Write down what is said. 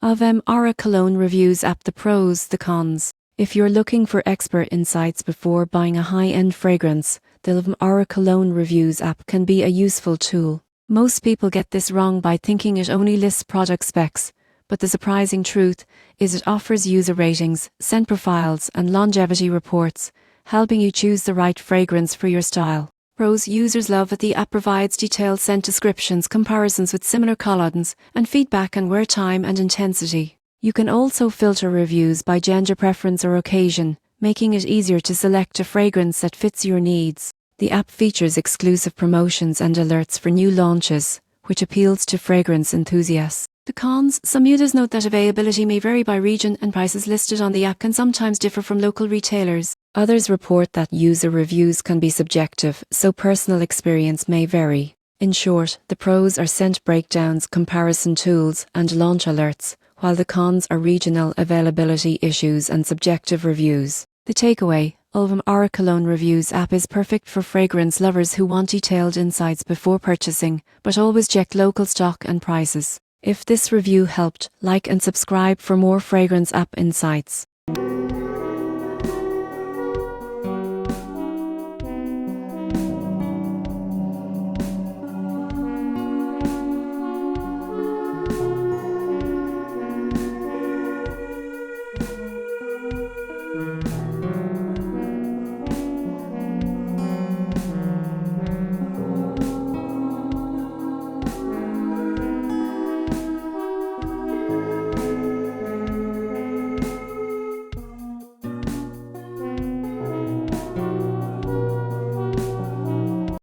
LVM Aura Cologne Reviews app. The pros, the cons. If you're looking for expert insights before buying a high-end fragrance, the LVM Aura Cologne Reviews app can be a useful tool. Most people get this wrong by thinking it only lists product specs, but the surprising truth is it offers user ratings, scent profiles, and longevity reports, helping you choose the right fragrance for your style. Pros. Users love that the app provides detailed scent descriptions, comparisons with similar colognes, and feedback on wear time and intensity. You can also filter reviews by gender preference or occasion, making it easier to select a fragrance that fits your needs. The app features exclusive promotions and alerts for new launches, which appeals to fragrance enthusiasts. The cons. Some users note that availability may vary by region and prices listed on the app can sometimes differ from local retailers. Others report that user reviews can be subjective, so personal experience may vary. In short, the pros are scent breakdowns, comparison tools, and launch alerts, while the cons are regional availability issues and subjective reviews. The takeaway: LVM Aura Cologne Reviews app is perfect for fragrance lovers who want detailed insights before purchasing, but always check local stock and prices. If this review helped, like and subscribe for more fragrance app insights.